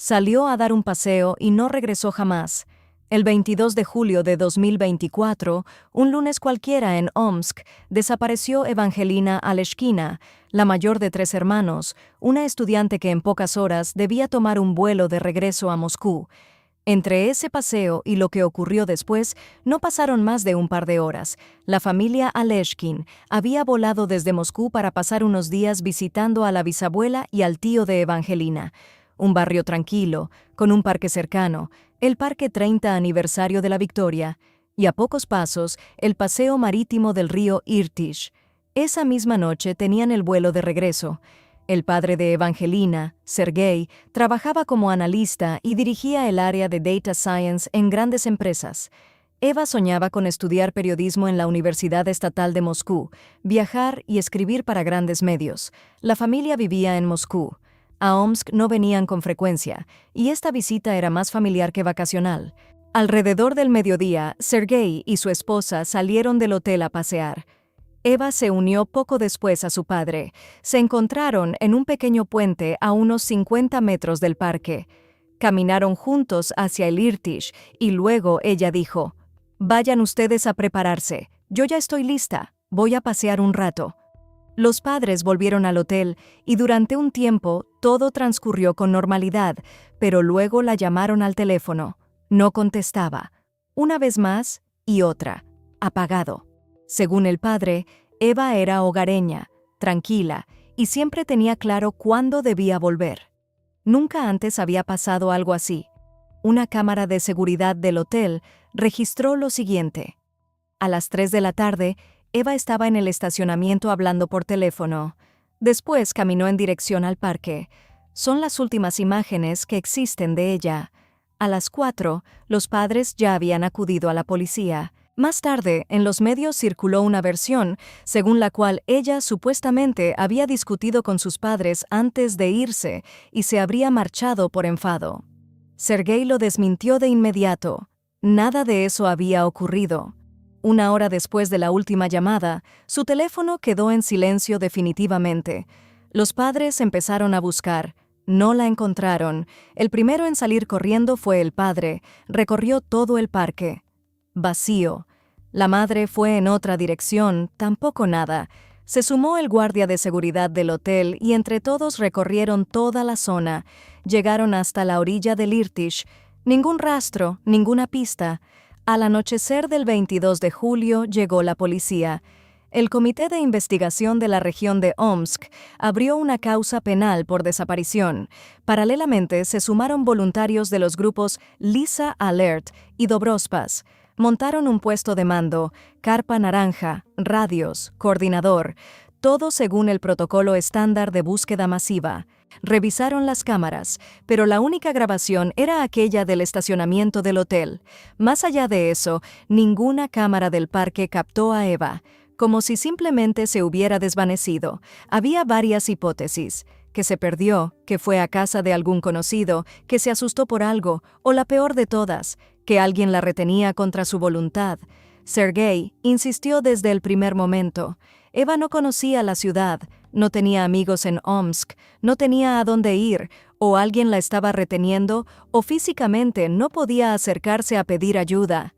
Salió a dar un paseo y no regresó jamás. El 22 de julio de 2024, un lunes cualquiera en Omsk, desapareció Evangelina Aleshkina, la mayor de 3 hermanos, una estudiante que en pocas horas debía tomar un vuelo de regreso a Moscú. Entre ese paseo y lo que ocurrió después, no pasaron más de un par de horas. La familia Aleshkin había volado desde Moscú para pasar unos días visitando a la bisabuela y al tío de Evangelina. Un barrio tranquilo, con un parque cercano, el Parque 30 Aniversario de la Victoria, y a pocos pasos, el paseo marítimo del río Irtish. Esa misma noche tenían el vuelo de regreso. El padre de Evangelina, Sergei, trabajaba como analista y dirigía el área de Data Science en grandes empresas. Eva soñaba con estudiar periodismo en la Universidad Estatal de Moscú, viajar y escribir para grandes medios. La familia vivía en Moscú. A Omsk no venían con frecuencia, y esta visita era más familiar que vacacional. Alrededor del mediodía, Sergei y su esposa salieron del hotel a pasear. Eva se unió poco después a su padre. Se encontraron en un pequeño puente a unos 50 metros del parque. Caminaron juntos hacia el Irtish y luego ella dijo: «Vayan ustedes a prepararse. Yo ya estoy lista. Voy a pasear un rato». Los padres volvieron al hotel y durante un tiempo todo transcurrió con normalidad, pero luego la llamaron al teléfono. No contestaba. Una vez más y otra. Apagado. Según el padre, Eva era hogareña, tranquila, y siempre tenía claro cuándo debía volver. Nunca antes había pasado algo así. Una cámara de seguridad del hotel registró lo siguiente. A las 3 de la tarde, Eva estaba en el estacionamiento hablando por teléfono. Después caminó en dirección al parque. Son las últimas imágenes que existen de ella. A las 4, los padres ya habían acudido a la policía. Más tarde, en los medios circuló una versión, según la cual ella supuestamente había discutido con sus padres antes de irse y se habría marchado por enfado. Sergei lo desmintió de inmediato. Nada de eso había ocurrido. Una hora después de la última llamada, su teléfono quedó en silencio definitivamente. Los padres empezaron a buscar. No la encontraron. El primero en salir corriendo fue el padre. Recorrió todo el parque. Vacío. La madre fue en otra dirección, tampoco nada. Se sumó el guardia de seguridad del hotel y entre todos recorrieron toda la zona. Llegaron hasta la orilla del Irtish. Ningún rastro, ninguna pista. Al anochecer del 22 de julio llegó la policía. El Comité de Investigación de la región de Omsk abrió una causa penal por desaparición. Paralelamente se sumaron voluntarios de los grupos Lisa Alert y Dobrospas. Montaron un puesto de mando, carpa naranja, radios, coordinador, todo según el protocolo estándar de búsqueda masiva. Revisaron las cámaras, pero la única grabación era aquella del estacionamiento del hotel. Más allá de eso, ninguna cámara del parque captó a Eva, como si simplemente se hubiera desvanecido. Había varias hipótesis: que se perdió, que fue a casa de algún conocido, que se asustó por algo, o la peor de todas, que alguien la retenía contra su voluntad. Sergei insistió desde el primer momento. Eva no conocía la ciudad, no tenía amigos en Omsk, no tenía a dónde ir, o alguien la estaba reteniendo, o físicamente no podía acercarse a pedir ayuda.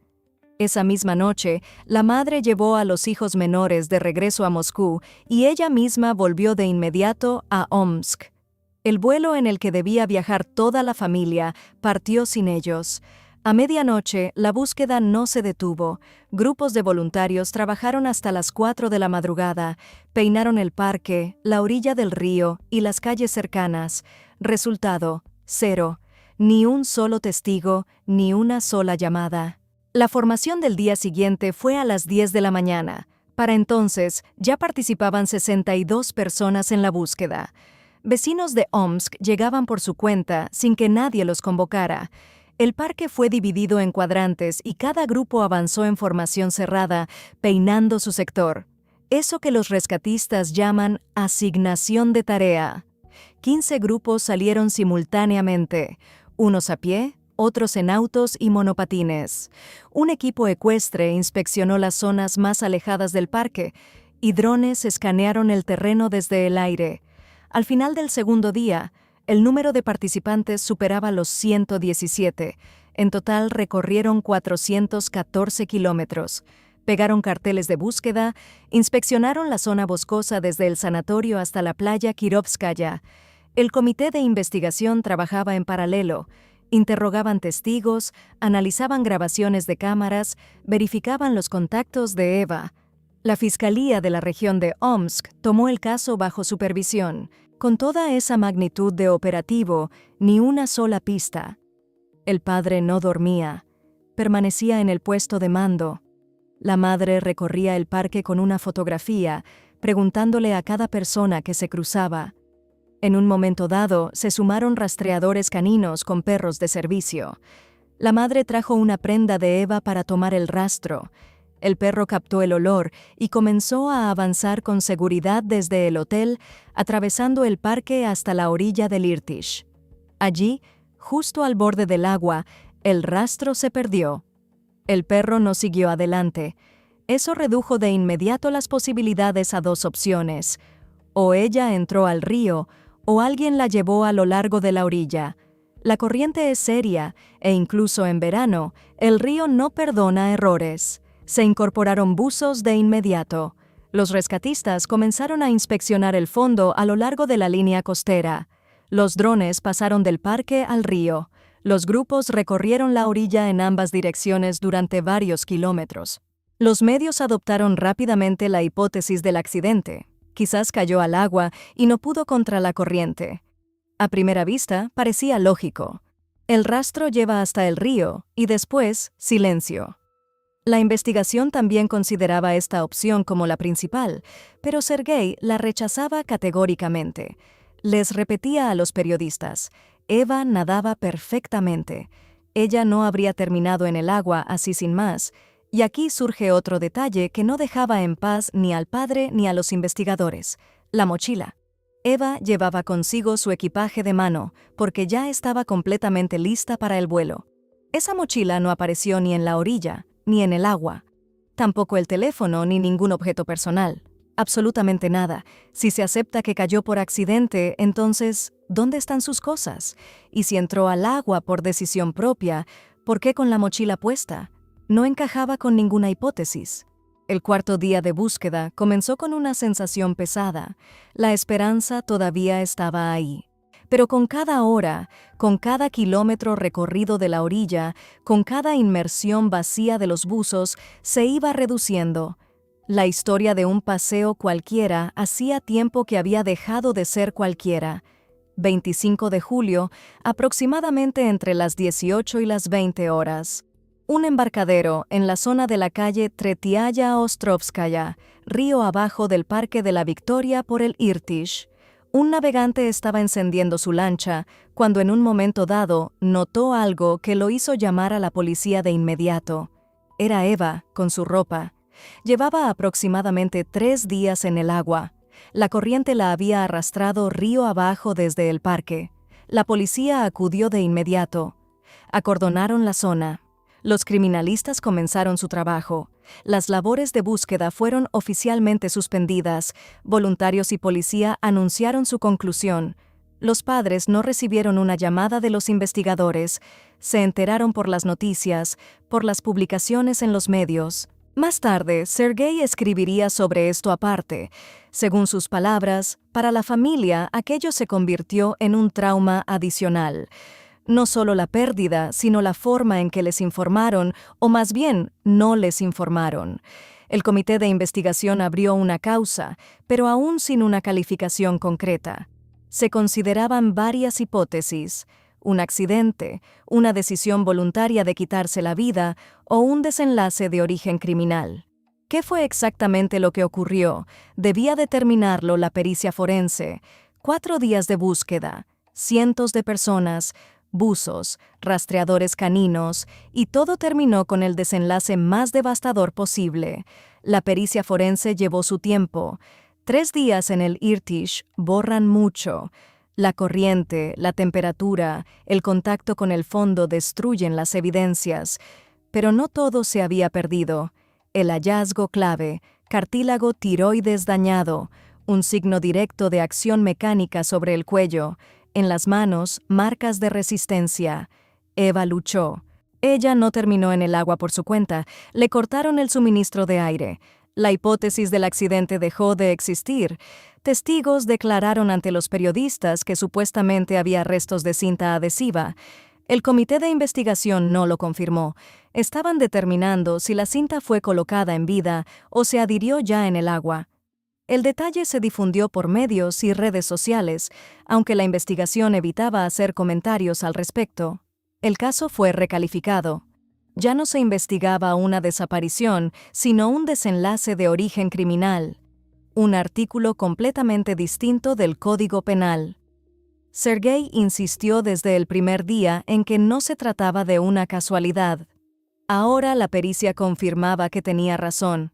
Esa misma noche, la madre llevó a los hijos menores de regreso a Moscú y ella misma volvió de inmediato a Omsk. El vuelo en el que debía viajar toda la familia partió sin ellos. A medianoche, la búsqueda no se detuvo. Grupos de voluntarios trabajaron hasta las 4 de la madrugada, peinaron el parque, la orilla del río y las calles cercanas. Resultado: 0. Ni un solo testigo, ni una sola llamada. La formación del día siguiente fue a las 10 de la mañana. Para entonces, ya participaban 62 personas en la búsqueda. Vecinos de Omsk llegaban por su cuenta sin que nadie los convocara. El parque fue dividido en cuadrantes y cada grupo avanzó en formación cerrada, peinando su sector. Eso que los rescatistas llaman asignación de tarea. 15 grupos salieron simultáneamente, unos a pie, otros en autos y monopatines. Un equipo ecuestre inspeccionó las zonas más alejadas del parque y drones escanearon el terreno desde el aire. Al final del segundo día, El número de participantes superaba los 117. En total recorrieron 414 kilómetros. Pegaron carteles de búsqueda, inspeccionaron la zona boscosa desde el sanatorio hasta la playa Kirovskaya. El comité de investigación trabajaba en paralelo. Interrogaban testigos, analizaban grabaciones de cámaras, verificaban los contactos de Eva. La Fiscalía de la región de Omsk tomó el caso bajo supervisión. Con toda esa magnitud de operativo, ni una sola pista. El padre no dormía. Permanecía en el puesto de mando. La madre recorría el parque con una fotografía, preguntándole a cada persona que se cruzaba. En un momento dado, se sumaron rastreadores caninos con perros de servicio. La madre trajo una prenda de Eva para tomar el rastro. El perro captó el olor y comenzó a avanzar con seguridad desde el hotel, atravesando el parque hasta la orilla del Irtish. Allí, justo al borde del agua, el rastro se perdió. El perro no siguió adelante. Eso redujo de inmediato las posibilidades a dos opciones. O ella entró al río, o alguien la llevó a lo largo de la orilla. La corriente es seria, e incluso en verano, el río no perdona errores. Se incorporaron buzos de inmediato. Los rescatistas comenzaron a inspeccionar el fondo a lo largo de la línea costera. Los drones pasaron del parque al río. Los grupos recorrieron la orilla en ambas direcciones durante varios kilómetros. Los medios adoptaron rápidamente la hipótesis del accidente. Quizás cayó al agua y no pudo contra la corriente. A primera vista, parecía lógico. El rastro lleva hasta el río y después, silencio. La investigación también consideraba esta opción como la principal, pero Sergei la rechazaba categóricamente. Les repetía a los periodistas: Eva nadaba perfectamente. Ella no habría terminado en el agua así sin más. Y aquí surge otro detalle que no dejaba en paz ni al padre ni a los investigadores: la mochila. Eva llevaba consigo su equipaje de mano, porque ya estaba completamente lista para el vuelo. Esa mochila no apareció ni en la orilla, ni en el agua. Tampoco el teléfono ni ningún objeto personal. Absolutamente nada. Si se acepta que cayó por accidente, entonces, ¿dónde están sus cosas? Y si entró al agua por decisión propia, ¿por qué con la mochila puesta? No encajaba con ninguna hipótesis. El cuarto día de búsqueda comenzó con una sensación pesada. La esperanza todavía estaba ahí. Pero con cada hora, con cada kilómetro recorrido de la orilla, con cada inmersión vacía de los buzos, se iba reduciendo. La historia de un paseo cualquiera hacía tiempo que había dejado de ser cualquiera. 25 de julio, aproximadamente entre las 18 y las 20 horas. Un embarcadero en la zona de la calle Tretiaya-Ostrovskaya, río abajo del Parque de la Victoria por el Irtish. Un navegante estaba encendiendo su lancha cuando en un momento dado notó algo que lo hizo llamar a la policía de inmediato. Era Eva, con su ropa. Llevaba aproximadamente 3 días en el agua. La corriente la había arrastrado río abajo desde el parque. La policía acudió de inmediato. Acordonaron la zona. Los criminalistas comenzaron su trabajo. Las labores de búsqueda fueron oficialmente suspendidas. Voluntarios y policía anunciaron su conclusión. Los padres no recibieron una llamada de los investigadores. Se enteraron por las noticias, por las publicaciones en los medios. Más tarde, Sergei escribiría sobre esto aparte. Según sus palabras, para la familia aquello se convirtió en un trauma adicional. No solo la pérdida, sino la forma en que les informaron, o más bien, no les informaron. El comité de investigación abrió una causa, pero aún sin una calificación concreta. Se consideraban varias hipótesis: un accidente, una decisión voluntaria de quitarse la vida o un desenlace de origen criminal. ¿Qué fue exactamente lo que ocurrió? Debía determinarlo la pericia forense. 4 días de búsqueda, cientos de personas, buzos, rastreadores caninos, y todo terminó con el desenlace más devastador posible. La pericia forense llevó su tiempo. 3 días en el Irtish borran mucho. La corriente, la temperatura, el contacto con el fondo destruyen las evidencias. Pero no todo se había perdido. El hallazgo clave: cartílago tiroides dañado, un signo directo de acción mecánica sobre el cuello. En las manos, marcas de resistencia. Eva luchó. Ella no terminó en el agua por su cuenta. Le cortaron el suministro de aire. La hipótesis del accidente dejó de existir. Testigos declararon ante los periodistas que supuestamente había restos de cinta adhesiva. El comité de investigación no lo confirmó. Estaban determinando si la cinta fue colocada en vida o se adhirió ya en el agua. El detalle se difundió por medios y redes sociales, aunque la investigación evitaba hacer comentarios al respecto. El caso fue recalificado. Ya no se investigaba una desaparición, sino un desenlace de origen criminal. Un artículo completamente distinto del Código Penal. Sergei insistió desde el primer día en que no se trataba de una casualidad. Ahora la pericia confirmaba que tenía razón.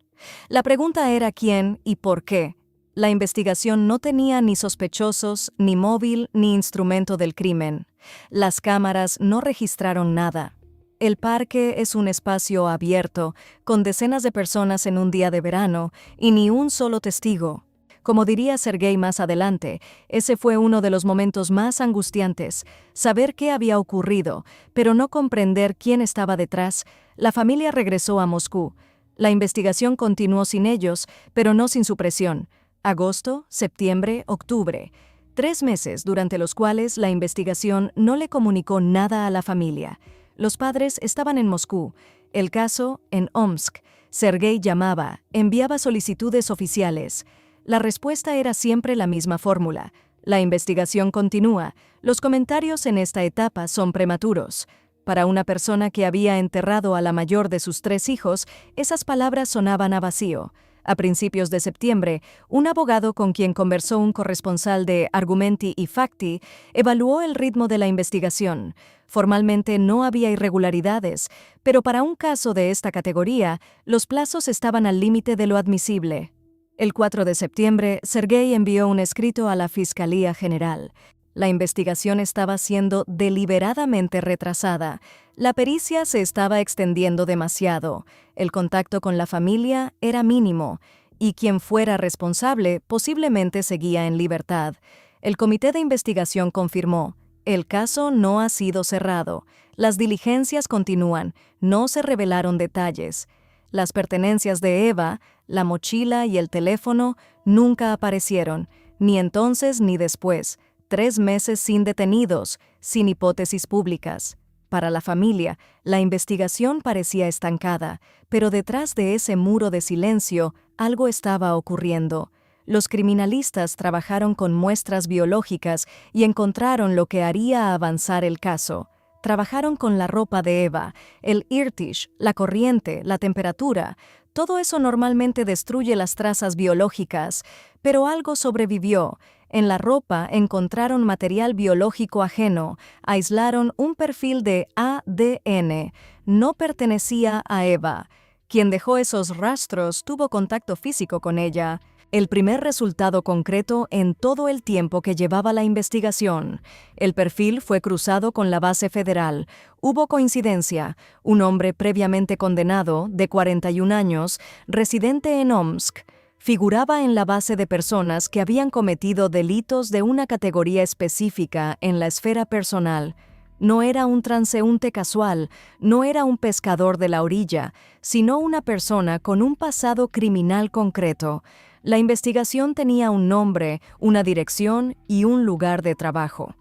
La pregunta era quién y por qué. La investigación no tenía ni sospechosos, ni móvil, ni instrumento del crimen. Las cámaras no registraron nada. El parque es un espacio abierto, con decenas de personas en un día de verano, y ni un solo testigo. Como diría Sergei más adelante, ese fue uno de los momentos más angustiantes, saber qué había ocurrido, pero no comprender quién estaba detrás. La familia regresó a Moscú. La investigación continuó sin ellos, pero no sin su presión. Agosto, septiembre, octubre. 3 meses durante los cuales la investigación no le comunicó nada a la familia. Los padres estaban en Moscú, el caso en Omsk. Sergei llamaba, enviaba solicitudes oficiales. La respuesta era siempre la misma fórmula. La investigación continúa. Los comentarios en esta etapa son prematuros. Para una persona que había enterrado a la mayor de sus 3 hijos, esas palabras sonaban a vacío. A principios de septiembre, un abogado con quien conversó un corresponsal de Argumenti y Facti evaluó el ritmo de la investigación. Formalmente no había irregularidades, pero para un caso de esta categoría, los plazos estaban al límite de lo admisible. El 4 de septiembre, Sergei envió un escrito a la Fiscalía General. La investigación estaba siendo deliberadamente retrasada. La pericia se estaba extendiendo demasiado. El contacto con la familia era mínimo, y quien fuera responsable posiblemente seguía en libertad. El comité de investigación confirmó: el caso no ha sido cerrado. Las diligencias continúan. No se revelaron detalles. Las pertenencias de Eva, la mochila y el teléfono, nunca aparecieron, ni entonces ni después. 3 meses sin detenidos, sin hipótesis públicas. Para la familia, la investigación parecía estancada, pero detrás de ese muro de silencio, algo estaba ocurriendo. Los criminalistas trabajaron con muestras biológicas y encontraron lo que haría avanzar el caso. Trabajaron con la ropa de Eva, el Irtish, la corriente, la temperatura. Todo eso normalmente destruye las trazas biológicas, pero algo sobrevivió. En la ropa encontraron material biológico ajeno, aislaron un perfil de ADN. No pertenecía a Eva. Quien dejó esos rastros tuvo contacto físico con ella. El primer resultado concreto en todo el tiempo que llevaba la investigación. El perfil fue cruzado con la base federal. Hubo coincidencia. Un hombre previamente condenado, de 41 años, residente en Omsk, figuraba en la base de personas que habían cometido delitos de una categoría específica en la esfera personal. No era un transeúnte casual, no era un pescador de la orilla, sino una persona con un pasado criminal concreto. La investigación tenía un nombre, una dirección y un lugar de trabajo.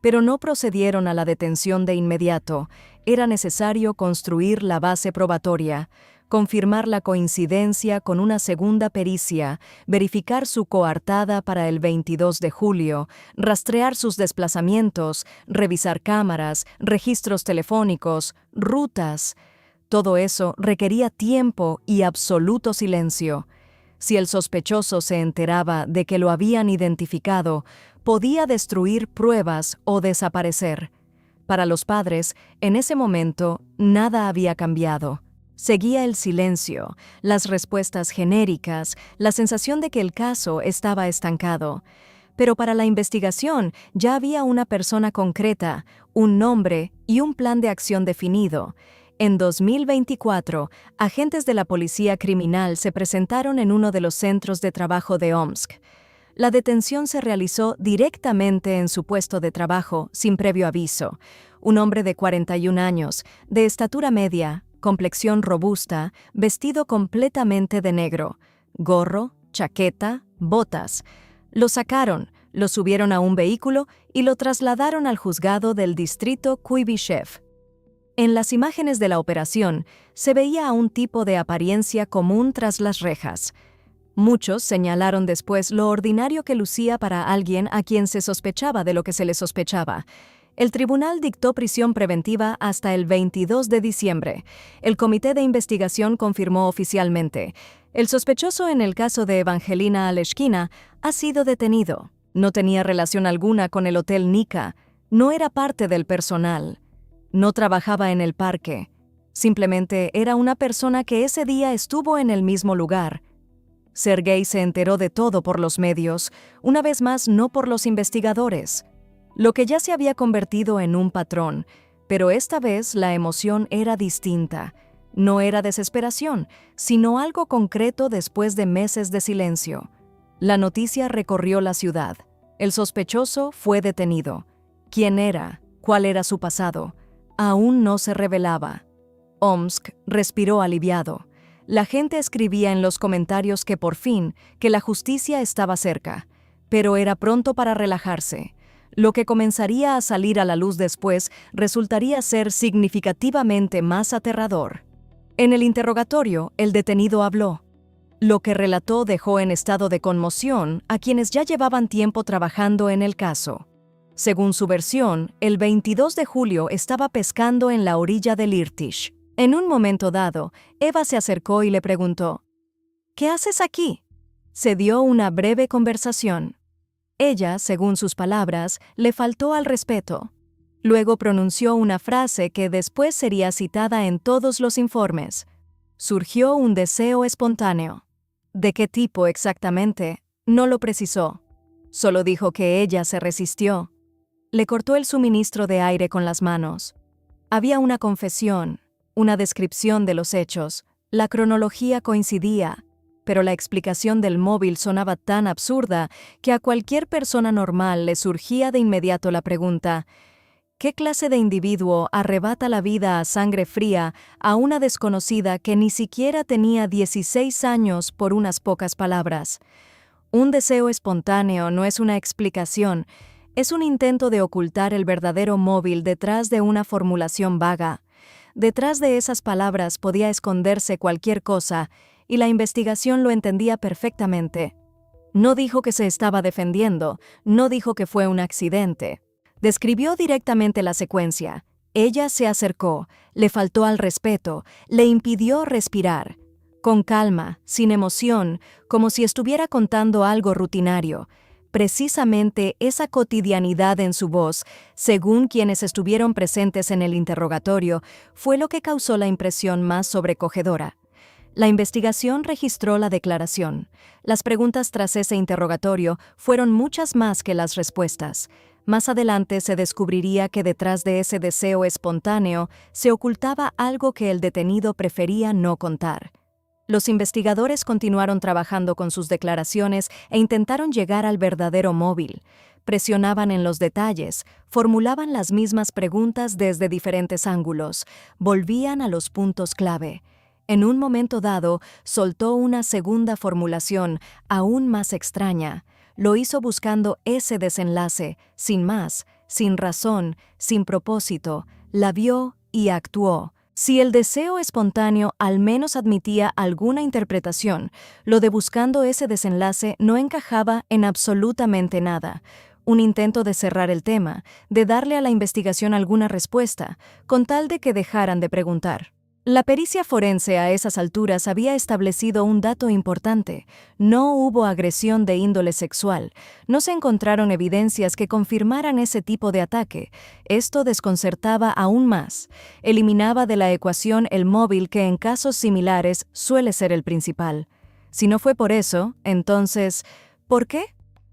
Pero no procedieron a la detención de inmediato. Era necesario construir la base probatoria, confirmar la coincidencia con una segunda pericia, verificar su coartada para el 22 de julio, rastrear sus desplazamientos, revisar cámaras, registros telefónicos, rutas. Todo eso requería tiempo y absoluto silencio. Si el sospechoso se enteraba de que lo habían identificado, podía destruir pruebas o desaparecer. Para los padres, en ese momento, nada había cambiado. Seguía el silencio, las respuestas genéricas, la sensación de que el caso estaba estancado. Pero para la investigación ya había una persona concreta, un nombre y un plan de acción definido. En 2024, agentes de la policía criminal se presentaron en uno de los centros de trabajo de Omsk. La detención se realizó directamente en su puesto de trabajo, sin previo aviso. Un hombre de 41 años, de estatura media, complexión robusta, vestido completamente de negro, gorro, chaqueta, botas. Lo sacaron, lo subieron a un vehículo y lo trasladaron al juzgado del distrito Kuibyshev. En las imágenes de la operación se veía a un tipo de apariencia común tras las rejas. Muchos señalaron después lo ordinario que lucía para alguien a quien se sospechaba de lo que se le sospechaba. El tribunal dictó prisión preventiva hasta el 22 de diciembre. El comité de investigación confirmó oficialmente: el sospechoso en el caso de Evangelina Aleshkina ha sido detenido. No tenía relación alguna con el Hotel Nika, no era parte del personal, no trabajaba en el parque. Simplemente era una persona que ese día estuvo en el mismo lugar. Sergei se enteró de todo por los medios, una vez más no por los investigadores, lo que ya se había convertido en un patrón, pero esta vez la emoción era distinta. No era desesperación, sino algo concreto después de meses de silencio. La noticia recorrió la ciudad. El sospechoso fue detenido. ¿Quién era? ¿Cuál era su pasado? Aún no se revelaba. Omsk respiró aliviado. La gente escribía en los comentarios que por fin, que la justicia estaba cerca. Pero era pronto para relajarse. Lo que comenzaría a salir a la luz después resultaría ser significativamente más aterrador. En el interrogatorio, el detenido habló. Lo que relató dejó en estado de conmoción a quienes ya llevaban tiempo trabajando en el caso. Según su versión, el 22 de julio estaba pescando en la orilla del Irtish. En un momento dado, Eva se acercó y le preguntó: ¿Qué haces aquí? Se dio una breve conversación. Ella, según sus palabras, le faltó al respeto. Luego pronunció una frase que después sería citada en todos los informes. Surgió un deseo espontáneo. ¿De qué tipo exactamente? No lo precisó. Solo dijo que ella se resistió. Le cortó el suministro de aire con las manos. Había una confesión, una descripción de los hechos. La cronología coincidía, pero la explicación del móvil sonaba tan absurda que a cualquier persona normal le surgía de inmediato la pregunta: ¿qué clase de individuo arrebata la vida a sangre fría a una desconocida que ni siquiera tenía 16 años por unas pocas palabras? Un deseo espontáneo no es una explicación, es un intento de ocultar el verdadero móvil detrás de una formulación vaga. Detrás de esas palabras podía esconderse cualquier cosa, y la investigación lo entendía perfectamente. No dijo que se estaba defendiendo, no dijo que fue un accidente. Describió directamente la secuencia. Ella se acercó, le faltó al respeto, le impidió respirar. Con calma, sin emoción, como si estuviera contando algo rutinario. Precisamente esa cotidianidad en su voz, según quienes estuvieron presentes en el interrogatorio, fue lo que causó la impresión más sobrecogedora. La investigación registró la declaración. Las preguntas tras ese interrogatorio fueron muchas más que las respuestas. Más adelante se descubriría que detrás de ese deseo espontáneo se ocultaba algo que el detenido prefería no contar. Los investigadores continuaron trabajando con sus declaraciones e intentaron llegar al verdadero móvil. Presionaban en los detalles, formulaban las mismas preguntas desde diferentes ángulos, volvían a los puntos clave. En un momento dado, soltó una segunda formulación, aún más extraña. Lo hizo buscando ese desenlace, sin más, sin razón, sin propósito. La vio y actuó. Si el deseo espontáneo al menos admitía alguna interpretación, lo de buscando ese desenlace no encajaba en absolutamente nada. Un intento de cerrar el tema, de darle a la investigación alguna respuesta, con tal de que dejaran de preguntar. La pericia forense a esas alturas había establecido un dato importante. No hubo agresión de índole sexual. No se encontraron evidencias que confirmaran ese tipo de ataque. Esto desconcertaba aún más. Eliminaba de la ecuación el móvil que en casos similares suele ser el principal. Si no fue por eso, entonces, ¿por qué?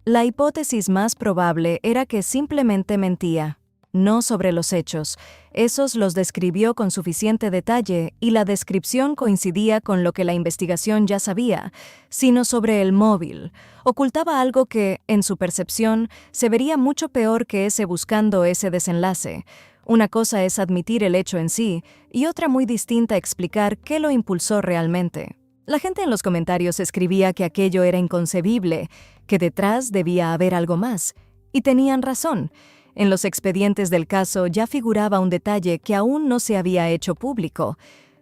La hipótesis más probable era que simplemente mentía. no sobre los hechos. Esos los describió con suficiente detalle y la descripción coincidía con lo que la investigación ya sabía, sino sobre el móvil. Ocultaba algo que, en su percepción, se vería mucho peor que ese buscando ese desenlace. Una cosa es admitir el hecho en sí y otra muy distinta explicar qué lo impulsó realmente. La gente en los comentarios escribía que aquello era inconcebible, que detrás debía haber algo más. Y tenían razón. En los expedientes del caso ya figuraba un detalle que aún no se había hecho público.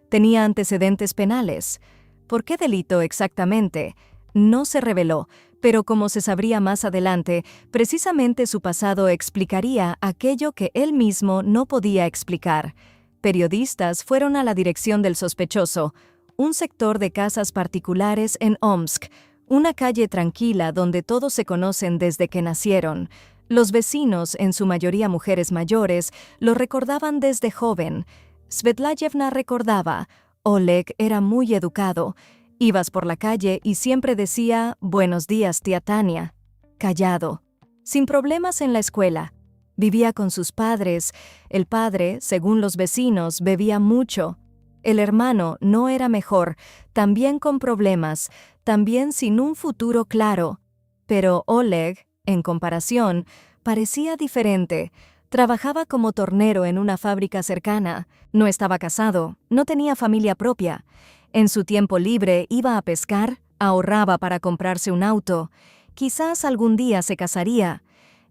Tenía antecedentes penales. ¿Por qué delito exactamente? No se reveló, pero como se sabría más adelante, precisamente su pasado explicaría aquello que él mismo no podía explicar. Periodistas fueron a la dirección del sospechoso, un sector de casas particulares en Omsk, una calle tranquila donde todos se conocen desde que nacieron. Los vecinos, en su mayoría mujeres mayores, lo recordaban desde joven. Svetlayevna recordaba, Oleg era muy educado. Ibas por la calle y siempre decía, «Buenos días, tía Tania». Callado. Sin problemas en la escuela. Vivía con sus padres. El padre, según los vecinos, bebía mucho. El hermano no era mejor, también con problemas, también sin un futuro claro. Pero Oleg, en comparación, parecía diferente. Trabajaba como tornero en una fábrica cercana. No estaba casado, no tenía familia propia. En su tiempo libre iba a pescar, ahorraba para comprarse un auto. Quizás algún día se casaría.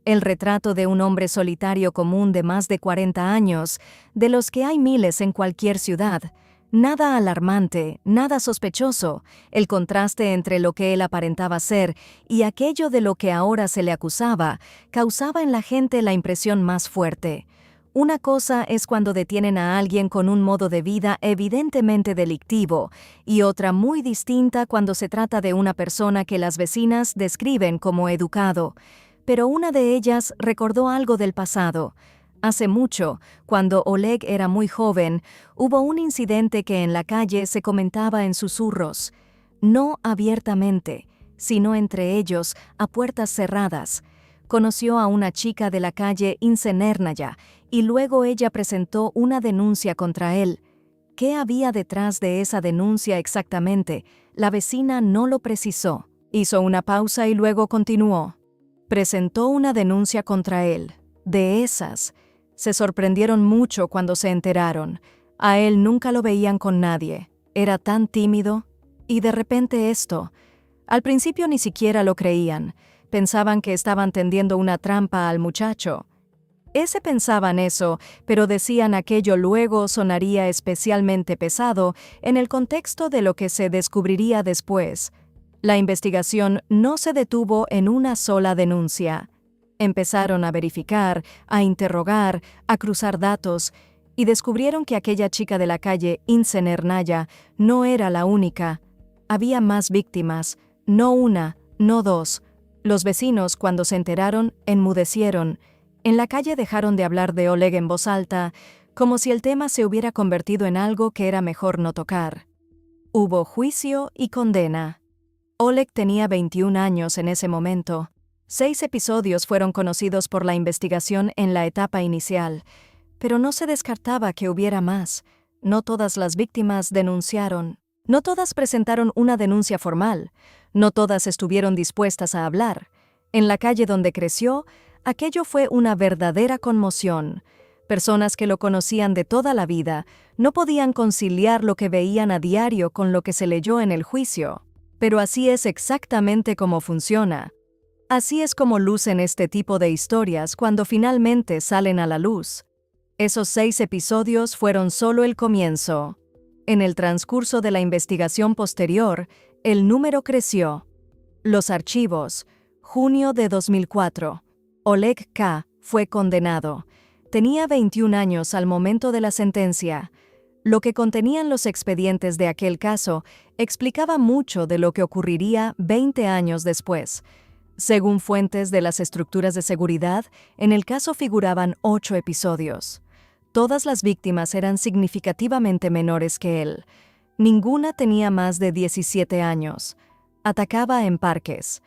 El retrato de un hombre solitario común de más de 40 años, de los que hay miles en cualquier ciudad. Nada alarmante, nada sospechoso, el contraste entre lo que él aparentaba ser y aquello de lo que ahora se le acusaba, causaba en la gente la impresión más fuerte. Una cosa es cuando detienen a alguien con un modo de vida evidentemente delictivo, y otra muy distinta cuando se trata de una persona que las vecinas describen como educado. Pero una de ellas recordó algo del pasado. Hace mucho, cuando Oleg era muy joven, hubo un incidente que en la calle se comentaba en susurros. No abiertamente, sino entre ellos, a puertas cerradas. Conoció a una chica de la calle Incenernaya y luego ella presentó una denuncia contra él. ¿Qué había detrás de esa denuncia exactamente? La vecina no lo precisó. Hizo una pausa y luego continuó. Presentó una denuncia contra él. De esas. Se sorprendieron mucho cuando se enteraron. A él nunca lo veían con nadie. Era tan tímido. Y de repente esto. Al principio ni siquiera lo creían. Pensaban que estaban tendiendo una trampa al muchacho. Ese pensaban eso, pero decían aquello luego sonaría especialmente pesado en el contexto de lo que se descubriría después. La investigación no se detuvo en una sola denuncia. Empezaron a verificar, a interrogar, a cruzar datos, y descubrieron que aquella chica de la calle Incenernaya no era la única. Había más víctimas, no una, no dos. Los vecinos, cuando se enteraron, enmudecieron. En la calle dejaron de hablar de Oleg en voz alta, como si el tema se hubiera convertido en algo que era mejor no tocar. Hubo juicio y condena. Oleg tenía 21 años en ese momento. 6 episodios fueron conocidos por la investigación en la etapa inicial, pero no se descartaba que hubiera más. No todas las víctimas denunciaron. No todas presentaron una denuncia formal. No todas estuvieron dispuestas a hablar. En la calle donde creció, aquello fue una verdadera conmoción. Personas que lo conocían de toda la vida no podían conciliar lo que veían a diario con lo que se leyó en el juicio. Pero así es exactamente como funciona. Así es como lucen este tipo de historias cuando finalmente salen a la luz. Esos 6 episodios fueron solo el comienzo. En el transcurso de la investigación posterior, el número creció. Los archivos. Junio de 2004. Oleg K. fue condenado. Tenía 21 años al momento de la sentencia. Lo que contenían los expedientes de aquel caso explicaba mucho de lo que ocurriría 20 años después. Según fuentes de las estructuras de seguridad, en el caso figuraban 8 episodios. Todas las víctimas eran significativamente menores que él. Ninguna tenía más de 17 años. Atacaba en parques.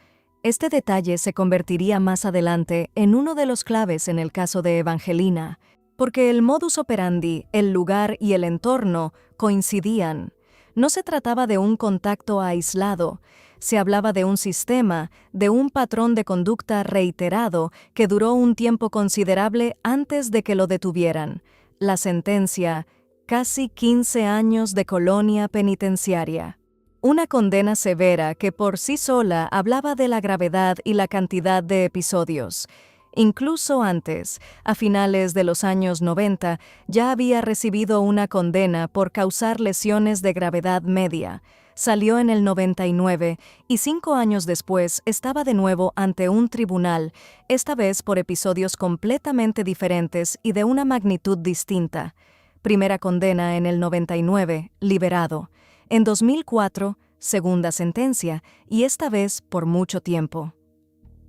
Este detalle se convertiría más adelante en uno de los claves en el caso de Evangelina, porque el modus operandi, el lugar y el entorno coincidían. No se trataba de un contacto aislado, se hablaba de un sistema, de un patrón de conducta reiterado que duró un tiempo considerable antes de que lo detuvieran. La sentencia: casi 15 años de colonia penitenciaria. Una condena severa que por sí sola hablaba de la gravedad y la cantidad de episodios. Incluso antes, a finales de los años 90, ya había recibido una condena por causar lesiones de gravedad media. Salió en el 99 y 5 años después estaba de nuevo ante un tribunal, esta vez por episodios completamente diferentes y de una magnitud distinta. Primera condena en el 99, liberado. En 2004, segunda sentencia, y esta vez por mucho tiempo.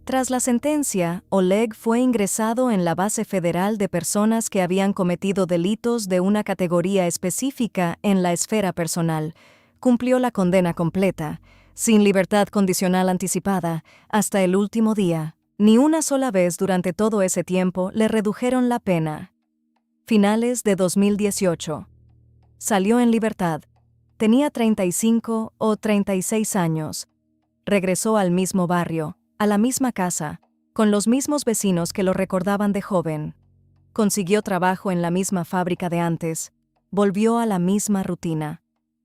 Tras la sentencia, Oleg fue ingresado en la base federal de personas que habían cometido delitos de una categoría específica en la esfera personal. Cumplió la condena completa, sin libertad condicional anticipada, hasta el último día. Ni una sola vez durante todo ese tiempo le redujeron la pena. Finales de 2018. Salió en libertad. Tenía 35 o 36 años. Regresó al mismo barrio, a la misma casa, con los mismos vecinos que lo recordaban de joven. Consiguió trabajo en la misma fábrica de antes. Volvió a la misma rutina.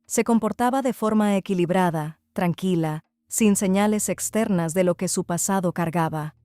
Se comportaba de forma equilibrada, tranquila, sin señales externas de lo que su pasado cargaba.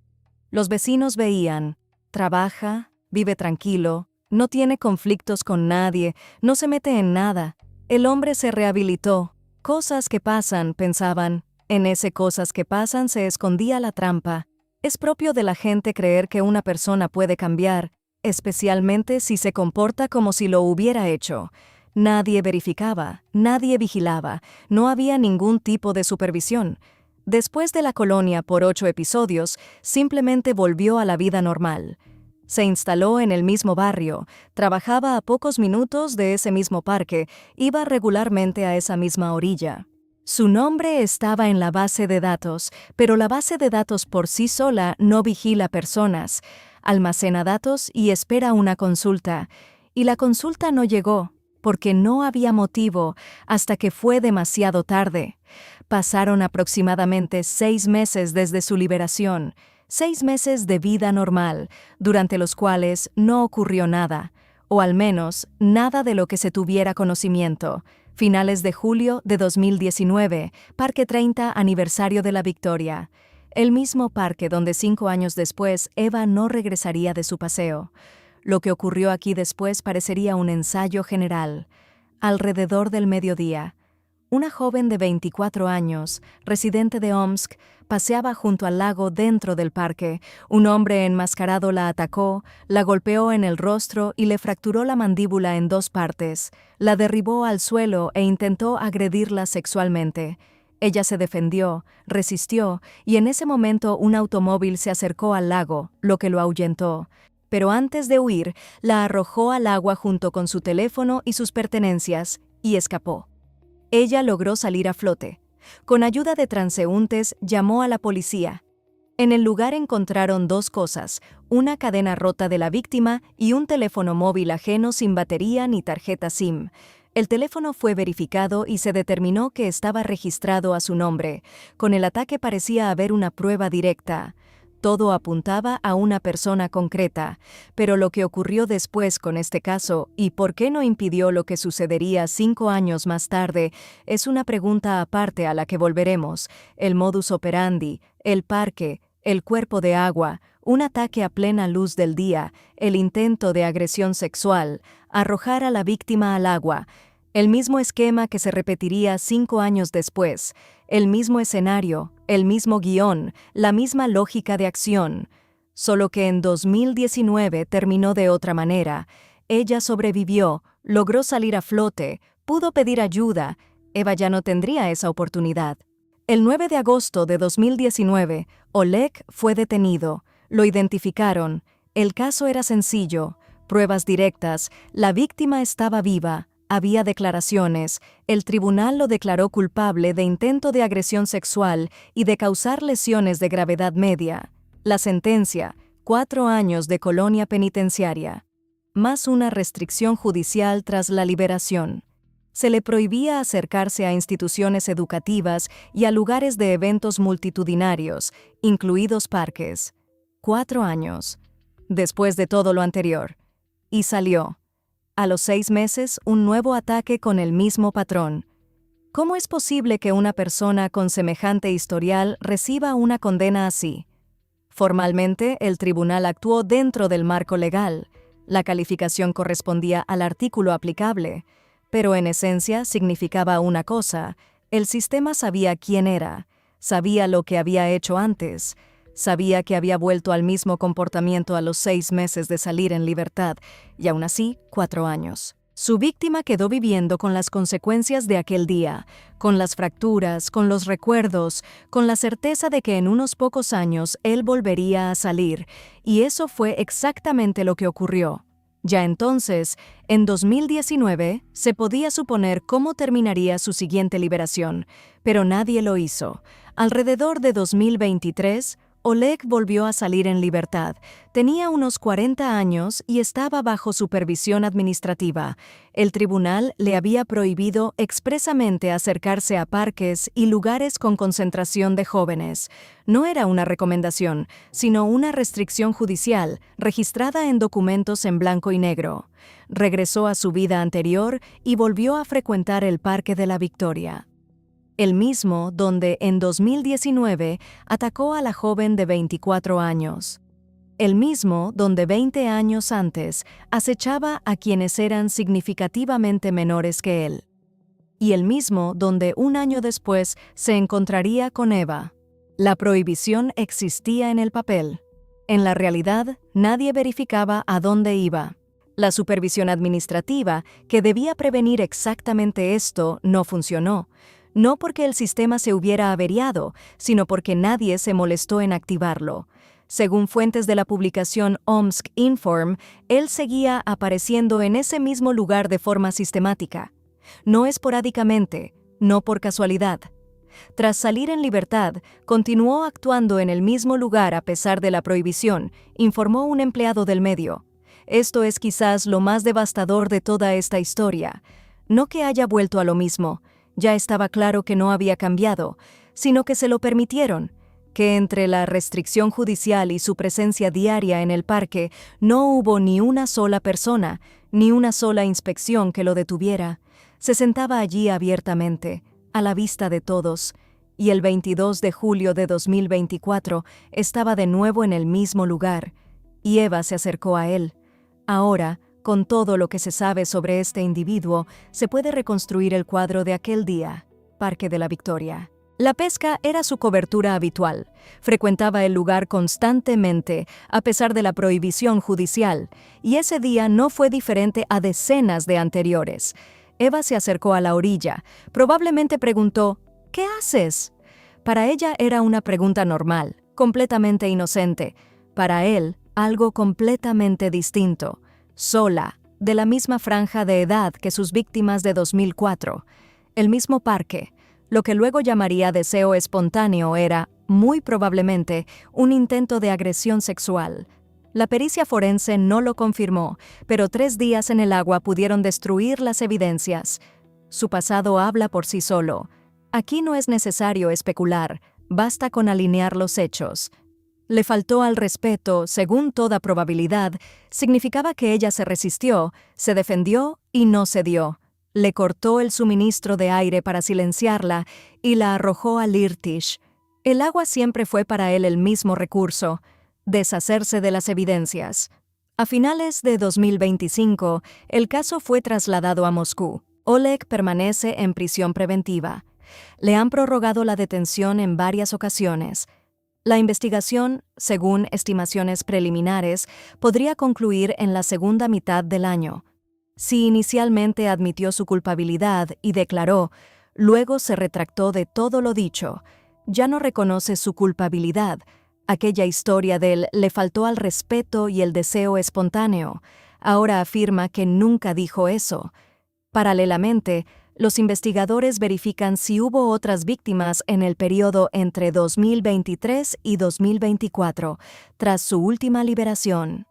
Los vecinos veían: trabaja, vive tranquilo, no tiene conflictos con nadie, no se mete en nada. El hombre se rehabilitó. Cosas que pasan, pensaban. En ese cosas que pasan se escondía la trampa. Es propio de la gente creer que una persona puede cambiar, especialmente si se comporta como si lo hubiera hecho. Nadie verificaba, nadie vigilaba, no había ningún tipo de supervisión. Después de la colonia por 8 episodios, simplemente volvió a la vida normal. Se instaló en el mismo barrio, trabajaba a pocos minutos de ese mismo parque, iba regularmente a esa misma orilla. Su nombre estaba en la base de datos, pero la base de datos por sí sola no vigila personas. Almacena datos y espera una consulta. Y la consulta no llegó, porque no había motivo, hasta que fue demasiado tarde. Pasaron aproximadamente 6 meses desde su liberación. 6 meses de vida normal, durante los cuales no ocurrió nada, o al menos nada de lo que se tuviera conocimiento. Finales de julio de 2019, Parque 30 Aniversario de la Victoria. El mismo parque donde 5 años después Eva no regresaría de su paseo. Lo que ocurrió aquí después parecería un ensayo general. Alrededor del mediodía, una joven de 24 años, residente de Omsk, paseaba junto al lago dentro del parque. Un hombre enmascarado la atacó, la golpeó en el rostro y le fracturó la mandíbula en 2 partes. La derribó al suelo e intentó agredirla sexualmente. Ella se defendió, resistió, y en ese momento un automóvil se acercó al lago, lo que lo ahuyentó. Pero antes de huir, la arrojó al agua junto con su teléfono y sus pertenencias, y escapó. Ella logró salir a flote. Con ayuda de transeúntes, llamó a la policía. En el lugar encontraron 2 cosas: una cadena rota de la víctima y un teléfono móvil ajeno sin batería ni tarjeta SIM. El teléfono fue verificado y se determinó que estaba registrado a su nombre. Con el ataque parecía haber una prueba directa. Todo apuntaba a una persona concreta, pero lo que ocurrió después con este caso y por qué no impidió lo que sucedería 5 años más tarde es una pregunta aparte a la que volveremos. El modus operandi, el parque, el cuerpo de agua, un ataque a plena luz del día, el intento de agresión sexual, arrojar a la víctima al agua. El mismo esquema que se repetiría 5 años después, el mismo escenario, el mismo guión, la misma lógica de acción. Solo que en 2019 terminó de otra manera. Ella sobrevivió, logró salir a flote, pudo pedir ayuda. Eva ya no tendría esa oportunidad. El 9 de agosto de 2019, Oleg fue detenido. Lo identificaron. El caso era sencillo. Pruebas directas. La víctima estaba viva. Había declaraciones. El tribunal lo declaró culpable de intento de agresión sexual y de causar lesiones de gravedad media. La sentencia: 4 años de colonia penitenciaria, más una restricción judicial tras la liberación. Se le prohibía acercarse a instituciones educativas y a lugares de eventos multitudinarios, incluidos parques. 4 años. Después de todo lo anterior. Y salió. A los 6 meses, un nuevo ataque con el mismo patrón. ¿Cómo es posible que una persona con semejante historial reciba una condena así? Formalmente, el tribunal actuó dentro del marco legal. La calificación correspondía al artículo aplicable, pero en esencia significaba una cosa: el sistema sabía quién era, sabía lo que había hecho antes, sabía que había vuelto al mismo comportamiento a los 6 meses de salir en libertad, y aún así, 4 años. Su víctima quedó viviendo con las consecuencias de aquel día, con las fracturas, con los recuerdos, con la certeza de que en unos pocos años él volvería a salir, y eso fue exactamente lo que ocurrió. Ya entonces, en 2019, se podía suponer cómo terminaría su siguiente liberación, pero nadie lo hizo. Alrededor de 2023, Oleg volvió a salir en libertad. Tenía unos 40 años y estaba bajo supervisión administrativa. El tribunal le había prohibido expresamente acercarse a parques y lugares con concentración de jóvenes. No era una recomendación, sino una restricción judicial, registrada en documentos en blanco y negro. Regresó a su vida anterior y volvió a frecuentar el Parque de la Victoria. El mismo donde en 2019 atacó a la joven de 24 años. El mismo donde 20 años antes acechaba a quienes eran significativamente menores que él. Y el mismo donde un año después se encontraría con Eva. La prohibición existía en el papel. En la realidad, nadie verificaba a dónde iba. La supervisión administrativa, que debía prevenir exactamente esto, no funcionó. No porque el sistema se hubiera averiado, sino porque nadie se molestó en activarlo. Según fuentes de la publicación Omsk Inform, él seguía apareciendo en ese mismo lugar de forma sistemática. No esporádicamente, no por casualidad. Tras salir en libertad, continuó actuando en el mismo lugar a pesar de la prohibición, informó un empleado del medio. Esto es quizás lo más devastador de toda esta historia. No que haya vuelto a lo mismo. Ya estaba claro que no había cambiado, sino que se lo permitieron, que entre la restricción judicial y su presencia diaria en el parque no hubo ni una sola persona, ni una sola inspección que lo detuviera. Se sentaba allí abiertamente, a la vista de todos, y el 22 de julio de 2024 estaba de nuevo en el mismo lugar, y Eva se acercó a él. Ahora, con todo lo que se sabe sobre este individuo, se puede reconstruir el cuadro de aquel día, Parque de la Victoria. La pesca era su cobertura habitual. Frecuentaba el lugar constantemente, a pesar de la prohibición judicial, y ese día no fue diferente a decenas de anteriores. Eva se acercó a la orilla. Probablemente preguntó: ¿qué haces? Para ella era una pregunta normal, completamente inocente. Para él, algo completamente distinto. Sola, de la misma franja de edad que sus víctimas de 2004. El mismo parque. Lo que luego llamaría deseo espontáneo era, muy probablemente, un intento de agresión sexual. La pericia forense no lo confirmó, pero 3 días en el agua pudieron destruir las evidencias. Su pasado habla por sí solo. Aquí no es necesario especular, basta con alinear los hechos. Le faltó al respeto, según toda probabilidad, significaba que ella se resistió, se defendió y no cedió. Le cortó el suministro de aire para silenciarla y la arrojó al Irtish. El agua siempre fue para él el mismo recurso: deshacerse de las evidencias. A finales de 2025, el caso fue trasladado a Moscú. Oleg permanece en prisión preventiva. Le han prorrogado la detención en varias ocasiones. La investigación, según estimaciones preliminares, podría concluir en la segunda mitad del año. Si inicialmente admitió su culpabilidad y declaró, luego se retractó de todo lo dicho. Ya no reconoce su culpabilidad. Aquella historia del le faltó al respeto y el deseo espontáneo. Ahora afirma que nunca dijo eso. Paralelamente, los investigadores verifican si hubo otras víctimas en el periodo entre 2023 y 2024, tras su última liberación.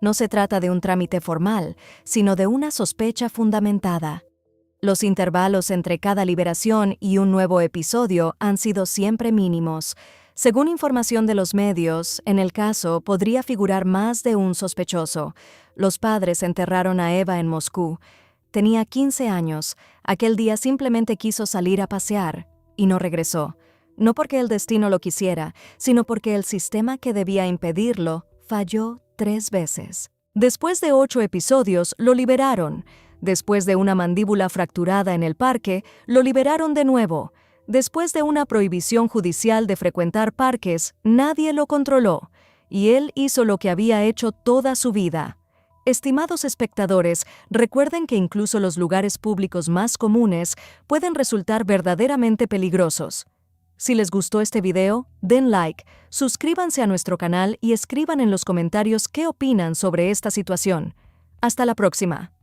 No se trata de un trámite formal, sino de una sospecha fundamentada. Los intervalos entre cada liberación y un nuevo episodio han sido siempre mínimos. Según información de los medios, en el caso podría figurar más de un sospechoso. Los padres enterraron a Eva en Moscú. Tenía 15 años. Aquel día simplemente quiso salir a pasear y no regresó. No porque el destino lo quisiera, sino porque el sistema que debía impedirlo falló 3 veces. Después de 8 episodios, lo liberaron. Después de una mandíbula fracturada en el parque, lo liberaron de nuevo. Después de una prohibición judicial de frecuentar parques, nadie lo controló. Y él hizo lo que había hecho toda su vida. Estimados espectadores, recuerden que incluso los lugares públicos más comunes pueden resultar verdaderamente peligrosos. Si les gustó este video, den like, suscríbanse a nuestro canal y escriban en los comentarios qué opinan sobre esta situación. Hasta la próxima.